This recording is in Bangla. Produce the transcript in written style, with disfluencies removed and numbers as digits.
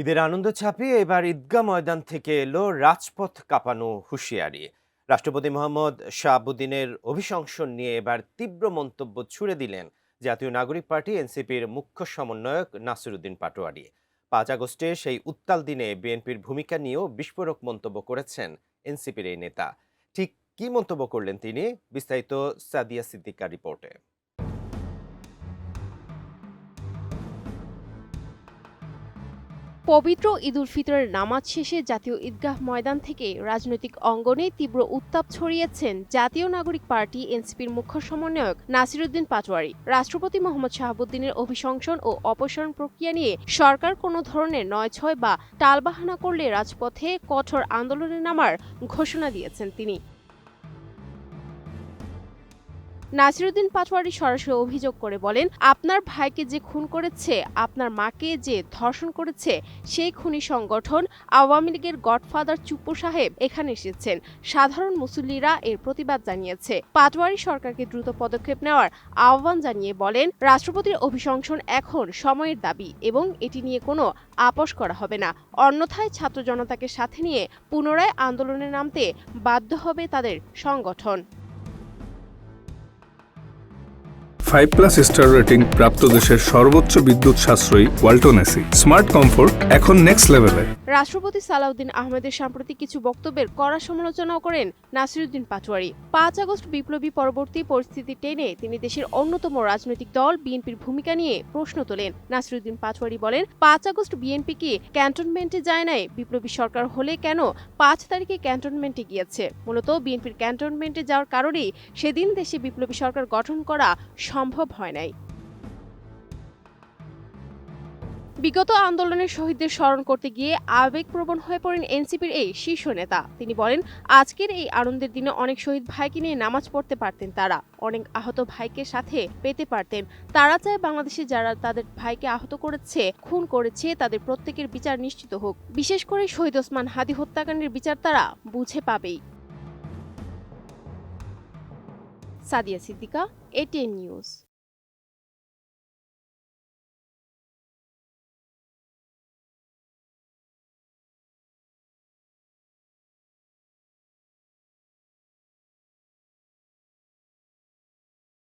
ঈদের আনন্দ ছাপিয়ে এবার ঈদগাহ ময়দান থেকে এলো রাজপথ কাঁপানো হুঁশিয়ারি। রাষ্ট্রপতি মোহাম্মদ শাহাবুদ্দিনের অভিশংসন নিয়ে এবার তীব্র মন্তব্য ছুড়ে দিলেন জাতীয় নাগরিক পার্টি এনসিপির মুখ্য সমন্বয়ক নাসিরুদ্দিন পাটোয়ারি। 5 আগস্টে সেই উত্তাল দিনে বিএনপির ভূমিকা নিয়েও বিস্ফোরক মন্তব্য করেছেন এনসিপির এই নেতা। ঠিক কি মন্তব্য করলেন তিনি, বিস্তারিত সাদিয়া সিদ্দিকার রিপোর্টে। পবিত্র ঈদ উল ফিতরের নামাজ শেষে জাতীয় ঈদগাহ ময়দান থেকে রাজনৈতিক অঙ্গনে তীব্র উত্তাপ ছড়িয়েছেন জাতীয় নাগরিক পার্টি এনসিপির মুখ্য সমন্বয়ক নাসিরুদ্দিন পাটোয়ারি। রাষ্ট্রপতি মোহাম্মদ শাহাবুদ্দিনের অভিশংসন ও অপসারণ প্রক্রিয়া নিয়ে সরকার কোনো ধরনের নয়ছয় বা টালবাহানা করলে রাজপথে কঠোর আন্দোলনে নামার ঘোষণা দিয়েছেন তিনি। নাসিরুদ্দিন পাটোয়ারি সরাসরি অভিযোগ করে বলেন, আপনার ভাইকে যে খুন করেছে, আপনার মাকে যে ধর্ষণ করেছে, সেই খুনি সংগঠন আওয়ামী লীগের গডফাদার চুপ্পু সাহেব এখানে এসেছেন। সাধারণ মুসল্লিরা এর প্রতিবাদ জানিয়েছে। পাটোয়ারি সরকারকে দ্রুত পদক্ষেপ নেওয়ার আহ্বান জানিয়ে বলেন, রাষ্ট্রপতির অভিশংসন এখন সময়ের দাবি এবং এটি নিয়ে কোনো আপোষ করা হবে না। অন্যথায় ছাত্র জনতাকে সাথে নিয়ে পুনরায় আন্দোলনে নামতে বাধ্য হবে তাদের সংগঠন। 5+ স্টার রেটিং প্রাপ্ত দেশের সর্বোচ্চ বিদ্যুৎ সাশ্রয়ী ওয়ালটন এসি স্মার্ট কমফোর্ট এখন নেক্সট লেভেলে। রাষ্ট্রপতি সালাউদ্দিন আহমেদের সাম্প্রতিক কিছু বক্তব্যের কড়া সমালোচনাও করেন নাসিরুদ্দিন পাটোয়ারি। 5 আগস্ট বিপ্লবী পরবর্তী পরিস্থিতি টেনে তিনি দেশের অন্যতম রাজনৈতিক দল বিএনপির ভূমিকা নিয়ে প্রশ্ন তোলেন। নাসিরুদ্দিন পাটোয়ারি বলেন, 5 আগস্ট বিএনপি কি ক্যান্টনমেন্টে যায় নাই? বিপ্লবী সরকার হলে কেন 5 তারিখে ক্যান্টনমেন্টে গিয়েছে? মূলত বিএনপির ক্যান্টনমেন্টে যাওয়ার কারণেই সেদিন দেশে বিপ্লবী সরকার গঠন করা সম্ভব হয় নাই। বিগত আন্দোলনের শহীদদের স্মরণ করতে গিয়ে আবেগপ্রবণ হয়ে পড়েন এনসিপির এই শীর্ষ নেতা। তিনি বলেন, আজকের এই আনন্দের দিনে অনেক শহীদ ভাইকে নিয়ে নামাজ পড়তে পারতেন, তারা অনেক আহত ভাইকে সাথে পেতে পারতেন। তারা চায় বাংলাদেশে যারা তাদের ভাইকে আহত করেছে, খুন করেছে, তাদের প্রত্যেকের বিচার নিশ্চিত হোক। বিশেষ করে শহীদ ওসমান হাদী হত্যাকাণ্ডের বিচার তারা বুঝে পাবেই। Sadia Siddika, ATN news.